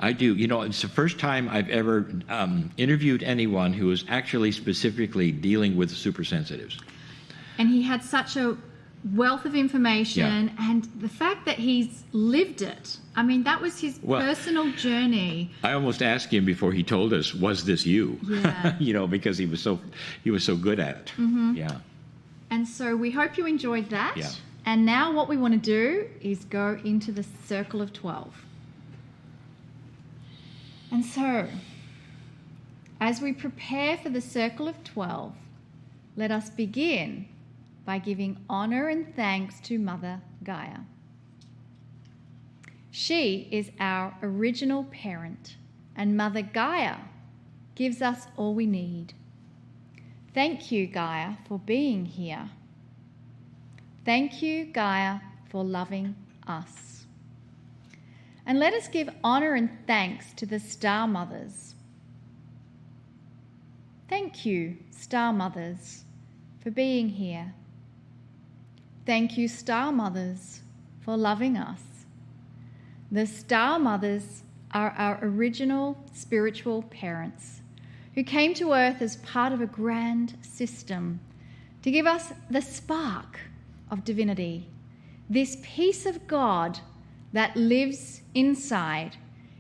I do. You know, it's the first time I've ever interviewed anyone who was actually specifically dealing with supersensitives. And he had such a wealth of information, and the fact that he's lived it. I mean, that was his personal journey. I almost asked him before he told us, "Was this you?" Yeah. You know, because he was so good at it. Mm-hmm. Yeah. And so we hope you enjoyed that. Yeah. And now what we want to do is go into the circle of 12. And so, as we prepare for the circle of 12, let us begin by giving honor and thanks to Mother Gaia. She is our original parent, and Mother Gaia gives us all we need. Thank you, Gaia, for being here. Thank you, Gaia, for loving us. And let us give honor and thanks to the Star Mothers. Thank you, Star Mothers, for being here. Thank you, Star Mothers, for loving us. The Star Mothers are our original spiritual parents who came to Earth as part of a grand system to give us the spark of divinity. This piece of God that lives inside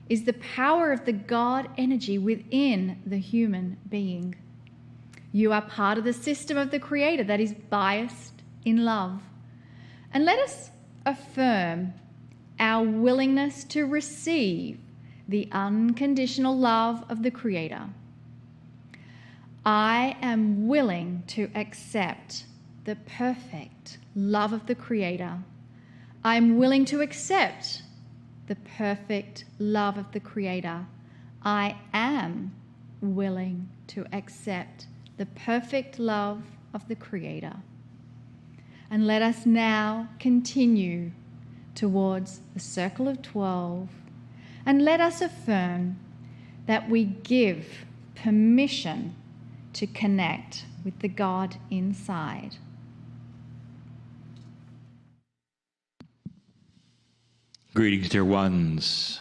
is the power of the God energy within the human being. You are part of the system of the Creator that is biased in love. And let us affirm our willingness to receive the unconditional love of the Creator. I am willing to accept the perfect love of the Creator. I am willing to accept the perfect love of the Creator. I am willing to accept the perfect love of the Creator. And let us now continue towards the circle of 12, and let us affirm that we give permission to connect with the God inside. Greetings, dear ones.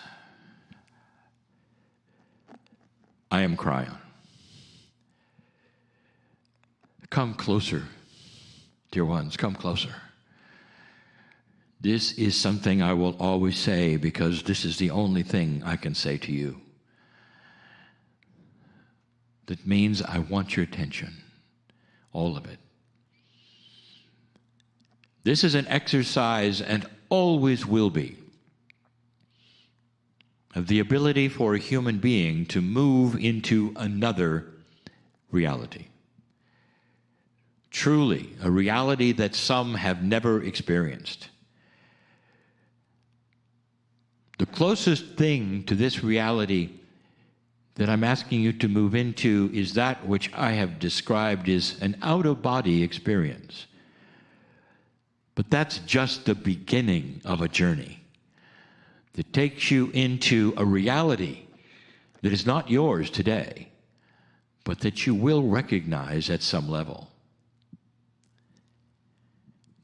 I am Cryon. Come closer, dear ones, come closer. This is something I will always say because this is the only thing I can say to you. That means I want your attention, all of it. This is an exercise, and always will be, of the ability for a human being to move into another reality. Truly, a reality that some have never experienced. The closest thing to this reality that I'm asking you to move into is that which I have described as an out-of-body experience. But that's just the beginning of a journey that takes you into a reality that is not yours today, but that you will recognize at some level.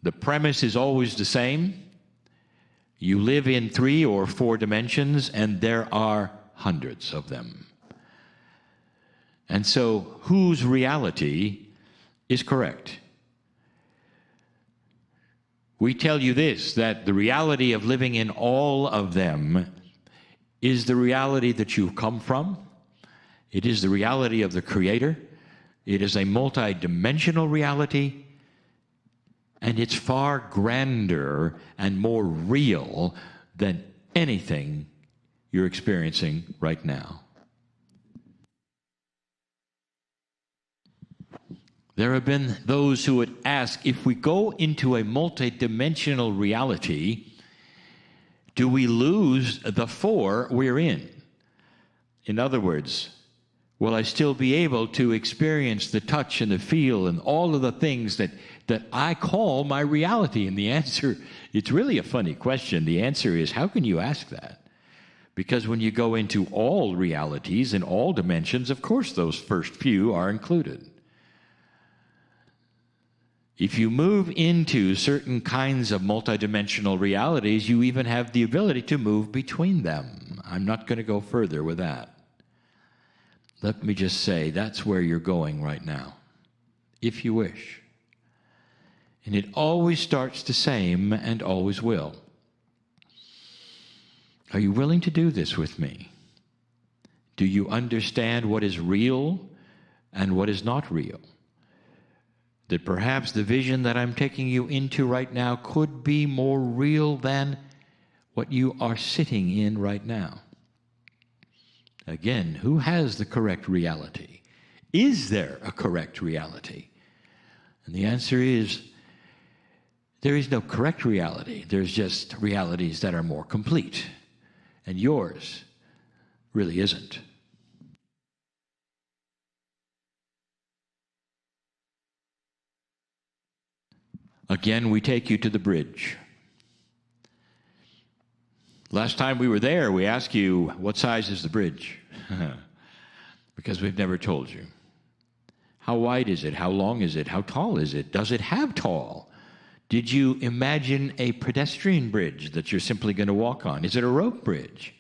The premise is always the same. You live in 3 or 4 dimensions, and there are hundreds of them. And so, whose reality is correct? We tell you this, that the reality of living in all of them is the reality that you've come from. It is the reality of the Creator. It is a multi-dimensional reality. And it's far grander and more real than anything you're experiencing right now. There have been those who would ask, if we go into a multi-dimensional reality, do we lose the 4 we're in? In other words, will I still be able to experience the touch and the feel and all of the things that I call my reality? And the answer, it's really a funny question. The answer is, how can you ask that? Because when you go into all realities in all dimensions, of course those first few are included. If you move into certain kinds of multidimensional realities, you even have the ability to move between them. I'm not going to go further with that. Let me just say that's where you're going right now, if you wish. And it always starts the same and always will. Are you willing to do this with me? Do you understand what is real and what is not real? That perhaps the vision that I'm taking you into right now could be more real than what you are sitting in right now. Again, who has the correct reality? Is there a correct reality? And the answer is, there is no correct reality. There's just realities that are more complete. And yours really isn't. Again, we take you to the bridge. Last time we were there, we asked you, what size is the bridge? Because we've never told you. How wide is it? How long is it? How tall is it? Does it have tall? Did you imagine a pedestrian bridge that you're simply going to walk on? Is it a rope bridge?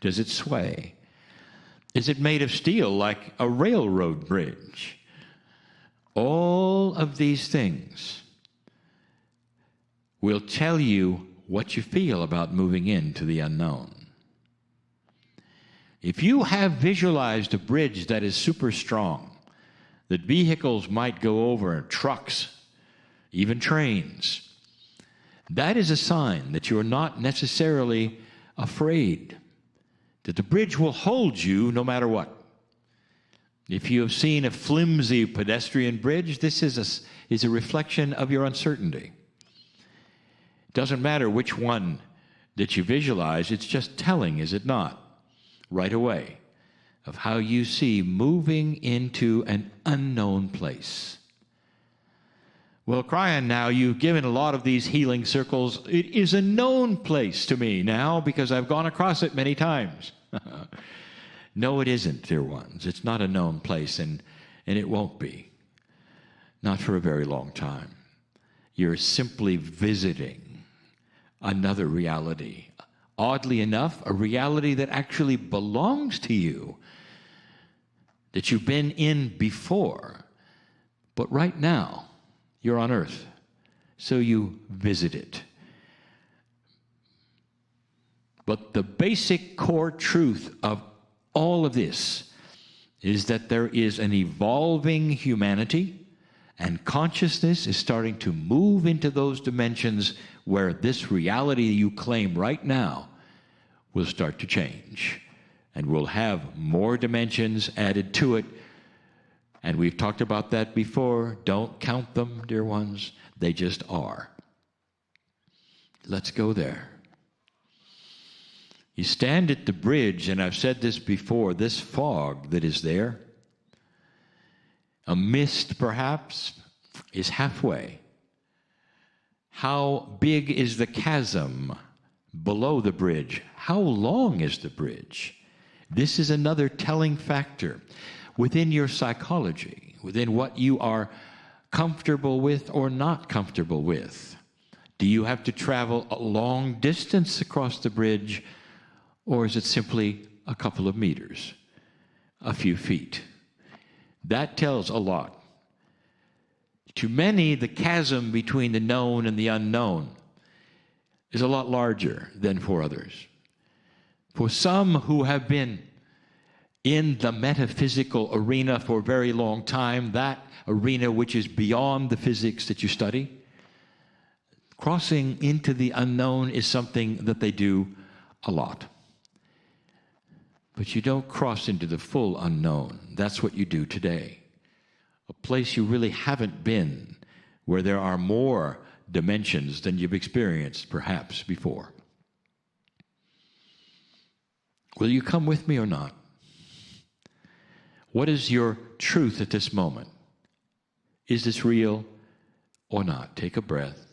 Does it sway? Is it made of steel like a railroad bridge? All of these things will tell you what you feel about moving into the unknown. If you have visualized a bridge that is super strong, that vehicles might go over, trucks, even trains, that is a sign that you're not necessarily afraid, that the bridge will hold you no matter what. If you have seen a flimsy pedestrian bridge, this is a reflection of your uncertainty. It doesn't matter which one that you visualize, it's just telling, is it not, right away, of how you see moving into an unknown place. Well, Cryon, now you've given a lot of these healing circles. It is a known place to me now because I've gone across it many times. No, it isn't, dear ones. It's not a known place, and it won't be. Not for a very long time. You're simply visiting another reality. Oddly enough, a reality that actually belongs to you, that you've been in before. But right now, you're on earth, so you visit it. But the basic core truth of all of this is that there is an evolving humanity, and consciousness is starting to move into those dimensions where this reality you claim right now will start to change. And we'll have more dimensions added to it. And we've talked about that before. Don't count them, dear ones. They just are. Let's go there. You stand at the bridge, and I've said this before, this fog that is there, a mist perhaps, is halfway. How big is the chasm below the bridge? How long is the bridge? This is another telling factor within your psychology, within what you are comfortable with or not comfortable with. Do you have to travel a long distance across the bridge, or is it simply a couple of meters, a few feet? That tells a lot. To many, the chasm between the known and the unknown is a lot larger than for others. For some who have been in the metaphysical arena for a very long time, that arena which is beyond the physics that you study, crossing into the unknown is something that they do a lot. But you don't cross into the full unknown. That's what you do today. A place you really haven't been, where there are more dimensions than you've experienced perhaps before. Will you come with me or not? What is your truth at this moment? Is this real or not? Take a breath.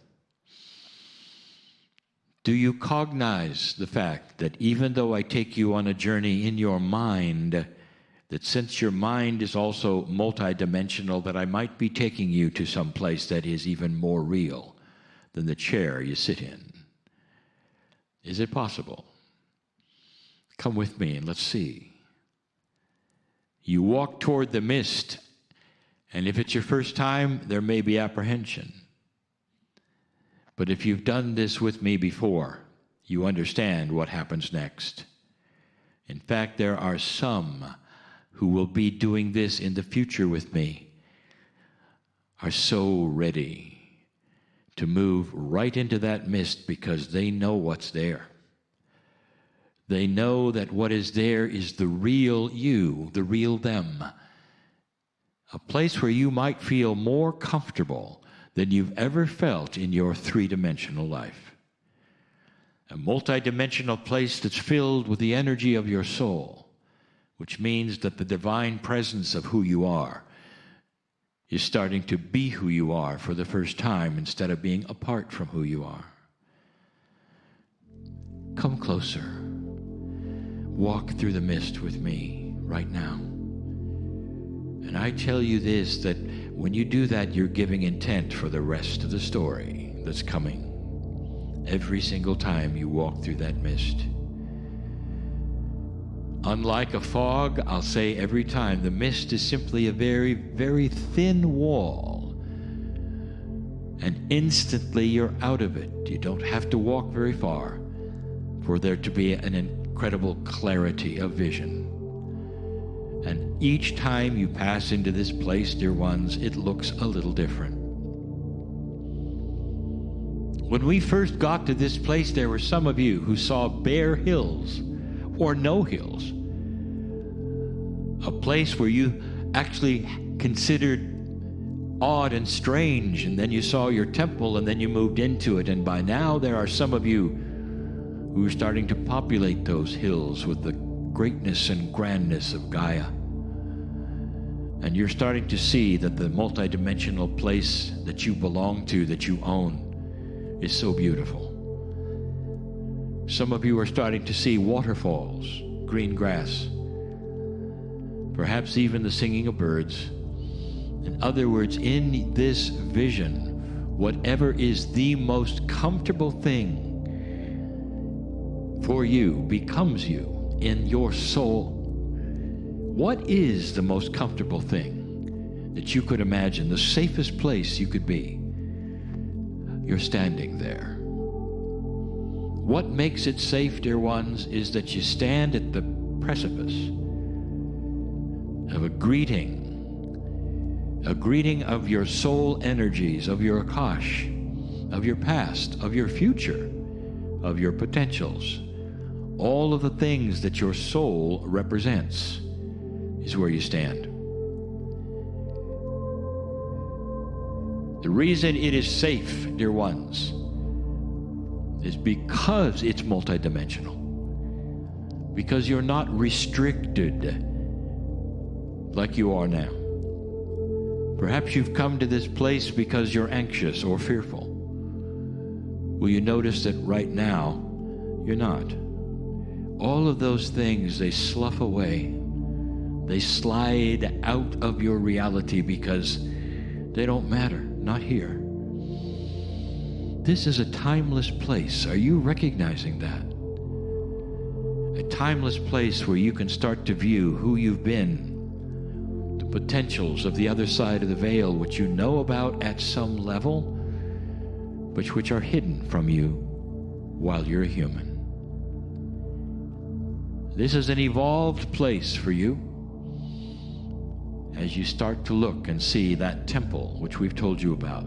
Do you cognize the fact that even though I take you on a journey in your mind, that since your mind is also multidimensional, that I might be taking you to some place that is even more real than the chair you sit in? Is it possible? Come with me and let's see. You walk toward the mist, and if it's your first time, there may be apprehension. But if you've done this with me before, you understand what happens next. In fact, there are some who will be doing this in the future with me, are so ready to move right into that mist because they know what's there. They know that what is there is the real you, the real them. A place where you might feel more comfortable than you've ever felt in your three-dimensional life. A multidimensional place that's filled with the energy of your soul, which means that the divine presence of who you are is starting to be who you are for the first time instead of being apart from who you are. Come closer. Walk through the mist with me right now. And I tell you this, that when you do that, you're giving intent for the rest of the story that's coming. Every single time you walk through that mist. Unlike a fog, I'll say every time, the mist is simply a very, very thin wall. And instantly you're out of it. You don't have to walk very far for there to be an incredible clarity of vision. And each time you pass into this place, dear ones, it looks a little different. When we first got to this place, there were some of you who saw bare hills or no hills. A place where you actually considered odd and strange, and then you saw your temple, and then you moved into it. And by now, there are some of you who are starting to populate those hills with the greatness and grandness of Gaia. And you're starting to see that the multidimensional place that you belong to, that you own, is so beautiful. Some of you are starting to see waterfalls, green grass, perhaps even the singing of birds. In other words, in this vision, whatever is the most comfortable thing for you becomes you in your soul. What is the most comfortable thing that you could imagine, the safest place you could be? You're standing there. What makes it safe, dear ones, is that you stand at the precipice of a greeting of your soul energies, of your Akash, of your past, of your future, of your potentials. All of the things that your soul represents is where you stand. The reason it is safe, dear ones, is because it's multidimensional. Because you're not restricted like you are now. Perhaps you've come to this place because you're anxious or fearful. Will you notice that right now, you're not? All of those things, they slough away. They slide out of your reality because they don't matter, not here. This is a timeless place. Are you recognizing that? A timeless place where you can start to view who you've been, the potentials of the other side of the veil, which you know about at some level, but which are hidden from you while you're a human. This is an evolved place for you as you start to look and see that temple which we've told you about.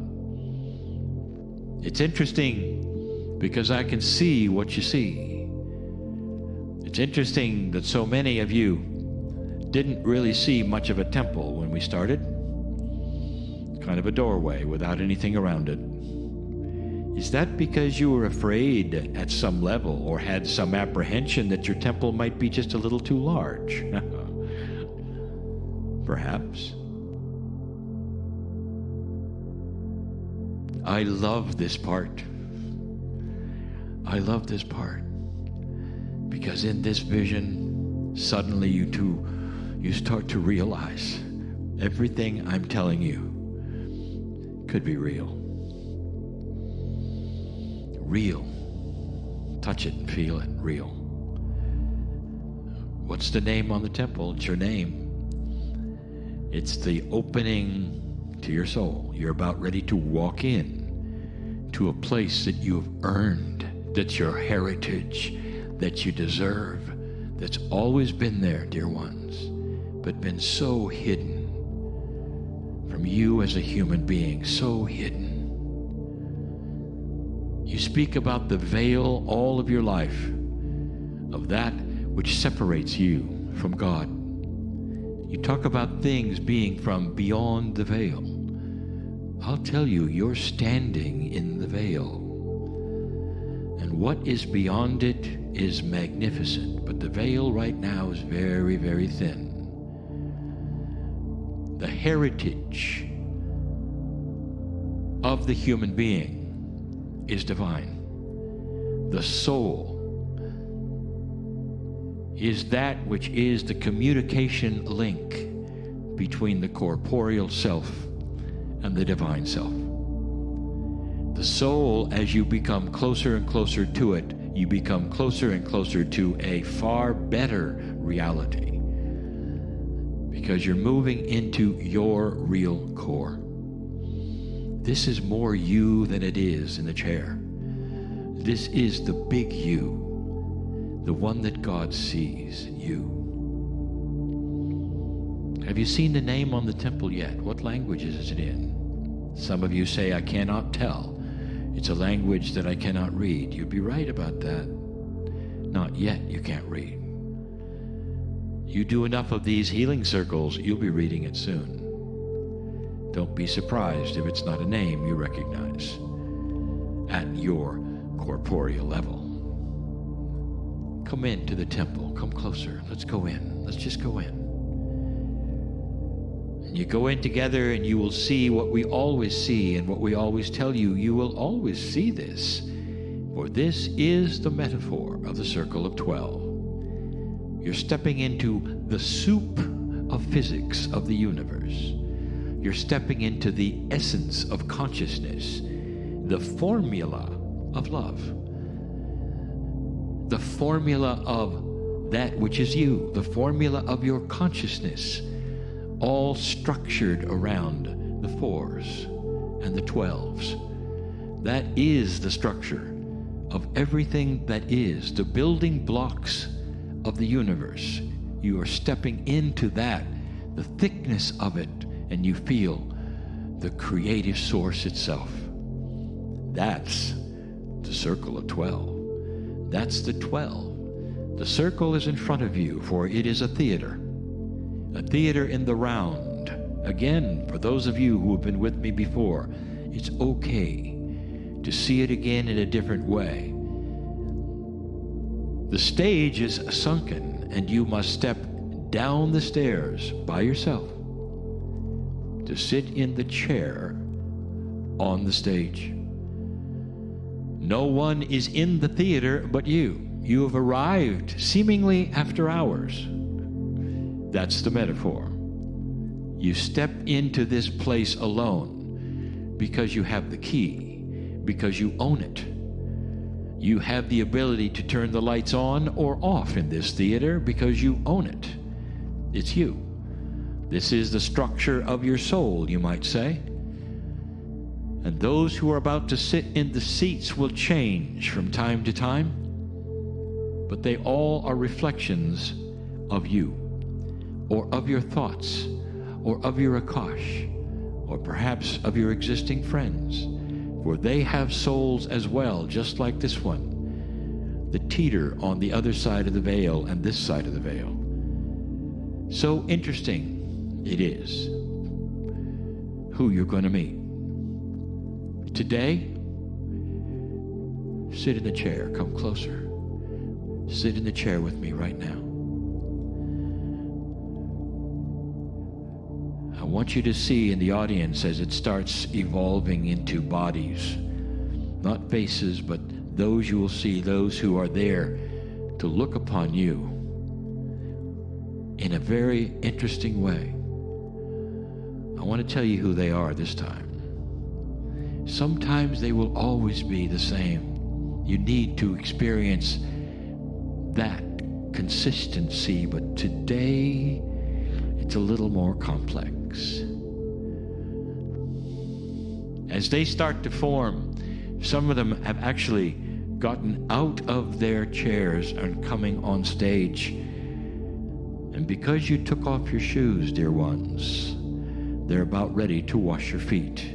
It's interesting because I can see what you see. It's interesting that so many of you didn't really see much of a temple when we started. Kind of a doorway without anything around it. Is that because you were afraid at some level or had some apprehension that your temple might be just a little too large? Perhaps. I love this part. I love this part. Because in this vision, suddenly you start to realize everything I'm telling you could be real. Real. Touch it and feel it, real. What's the name on the temple? It's your name. It's the opening to your soul. You're about ready to walk in to a place that you have earned, that's your heritage, that you deserve, that's always been there, dear ones, but been so hidden from you as a human being, so hidden. You speak about the veil all of your life, of that which separates you from God. You talk about things being from beyond the veil. I'll tell you, you're standing in the veil. And what is beyond it is magnificent, but the veil right now is very, very thin. The heritage of the human being is divine. The soul is that which is the communication link between the corporeal self and the divine self. The soul, as you become closer and closer to it, you become closer and closer to a far better reality, because you're moving into your real core. This is more you than it is in the chair. This is the big you, the one that God sees, you. Have you seen the name on the temple yet? What languages is it in? Some of you say, I cannot tell. It's a language that I cannot read. You'd be right about that. Not yet, you can't read. You do enough of these healing circles, you'll be reading it soon. Don't be surprised if it's not a name you recognize at your corporeal level. Come into the temple. Come closer. Let's go in. Let's just go in. And you go in together and you will see what we always see and what we always tell you. You will always see this. For this is the metaphor of the circle of 12. You're stepping into the soup of physics of the universe. You're stepping into the essence of consciousness, the formula of love. The formula of that which is you, the formula of your consciousness, all structured around the 4s and the 12s. That is the structure of everything that is, the building blocks of the universe. You are stepping into that, the thickness of it, and you feel the creative source itself. That's the circle of 12. That's the 12. The circle is in front of you, for it is a theater in the round. Again, for those of you who have been with me before, it's okay to see it again in a different way. The stage is sunken, and you must step down the stairs by yourself to sit in the chair on the stage. No one is in the theater but you. You have arrived seemingly after hours. That's the metaphor. You step into this place alone because you have the key, because you own it. You have the ability to turn the lights on or off in this theater because you own it. It's you. This is the structure of your soul, you might say. And those who are about to sit in the seats will change from time to time, but they all are reflections of you, or of your thoughts, or of your Akash, or perhaps of your existing friends, for they have souls as well, just like this one, the teeter on the other side of the veil and this side of the veil. So interesting it is who you're going to meet. Today, sit in the chair. Come closer. Sit in the chair with me right now. I want you to see in the audience as it starts evolving into bodies, not faces, but those you will see, those who are there to look upon you in a very interesting way. I want to tell you who they are this time. Sometimes they will always be the same. You need to experience that consistency, but today it's a little more complex. As they start to form, some of them have actually gotten out of their chairs and coming on stage. And because you took off your shoes, dear ones, they're about ready to wash your feet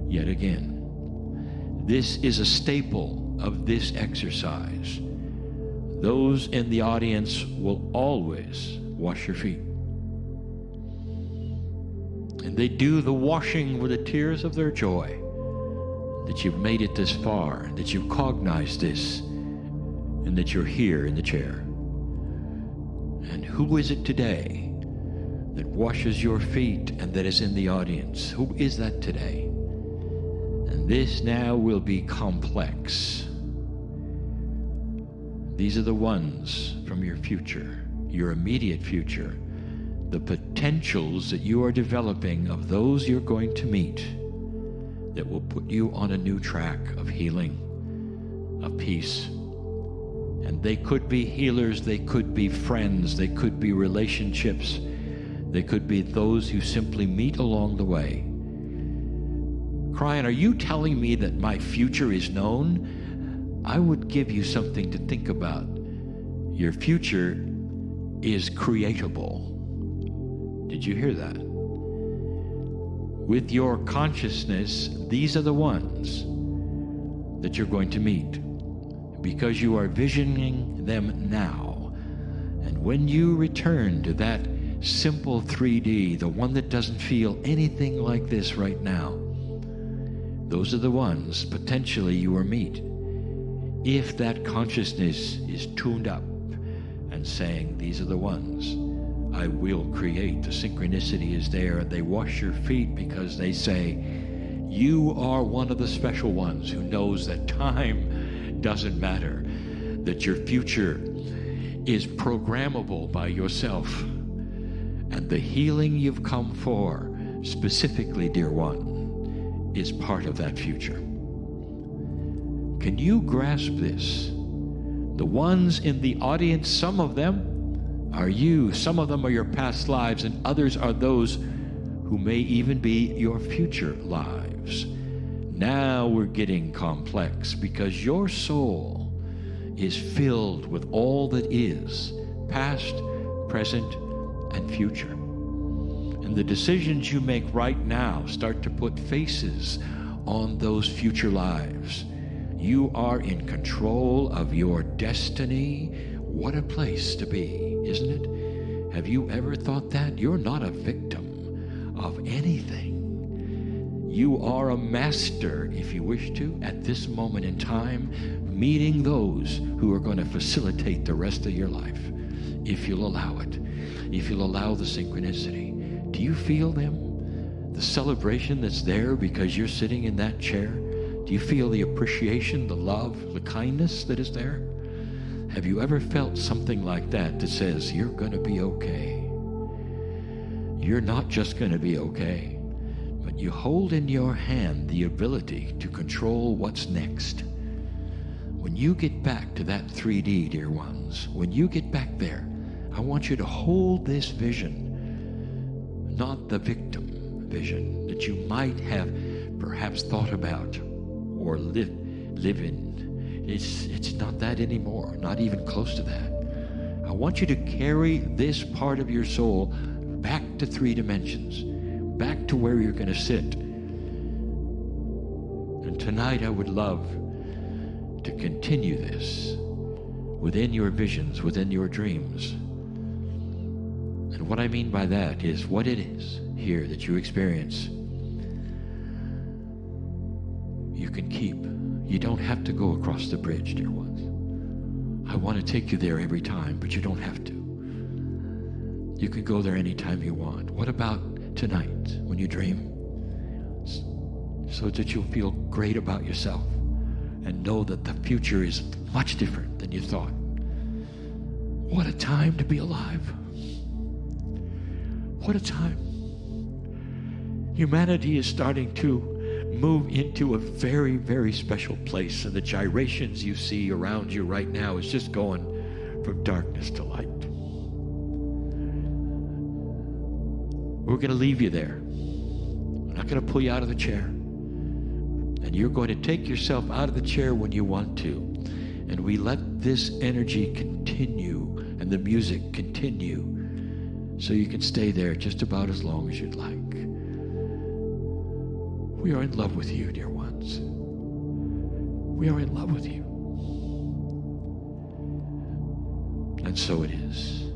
yet again. This is a staple of this exercise. Those in the audience will always wash your feet. And they do the washing with the tears of their joy that you've made it this far, that you've cognized this, and that you're here in the chair. And who is it today that washes your feet and that is in the audience? Who is that today? And this now will be complex. These are the ones from your future, your immediate future, the potentials that you are developing of those you're going to meet that will put you on a new track of healing, of peace. And they could be healers, they could be friends, they could be relationships, they could be those you simply meet along the way. Cryon, are you telling me that my future is known? I would give you something to think about. Your future is creatable. Did you hear that? With your consciousness, these are the ones that you're going to meet because you are visioning them now. And when you return to that simple 3D, the one that doesn't feel anything like this right now, those are the ones potentially you will meet. If that consciousness is tuned up and saying, these are the ones I will create, the synchronicity is there, and they wash your feet because they say, you are one of the special ones who knows that time doesn't matter, that your future is programmable by yourself, and the healing you've come for, specifically, dear one, is part of that future. Can you grasp this? The ones in the audience, some of them are you, some of them are your past lives, and others are those who may even be your future lives. Now we're getting complex because your soul is filled with all that is, past, present, and future. And the decisions you make right now start to put faces on those future lives. You are in control of your destiny. What a place to be, isn't it? Have you ever thought that? You're not a victim of anything. You are a master, if you wish to, at this moment in time, meeting those who are going to facilitate the rest of your life, if you'll allow it, if you'll allow the synchronicity. Do you feel them? The celebration that's there because you're sitting in that chair? Do you feel the appreciation, the love, the kindness that is there? Have you ever felt something like that that says, you're going to be okay? You're not just going to be okay, but you hold in your hand the ability to control what's next. When you get back to that 3D, dear ones, when you get back there, I want you to hold this vision, not the victim vision that you might have perhaps thought about or live in. It's not that anymore, not even close to that. I want you to carry this part of your soul back to 3 dimensions, back to where you're going to sit. And tonight I would love to continue this within your visions, within your dreams. And what I mean by that is what it is here that you experience, you can keep. You don't have to go across the bridge, dear ones. I want to take you there every time, but you don't have to. You can go there anytime you want. What about tonight when you dream? So that you'll feel great about yourself and know that the future is much different than you thought. What a time to be alive. What a time. Humanity is starting to move into a very, very special place, and the gyrations you see around you right now is just going from darkness to light. We're going to leave you there. We're not going to pull you out of the chair. And you're going to take yourself out of the chair when you want to. And we let this energy continue and the music continue so you can stay there just about as long as you'd like. We are in love with you, dear ones. We are in love with you. And so it is.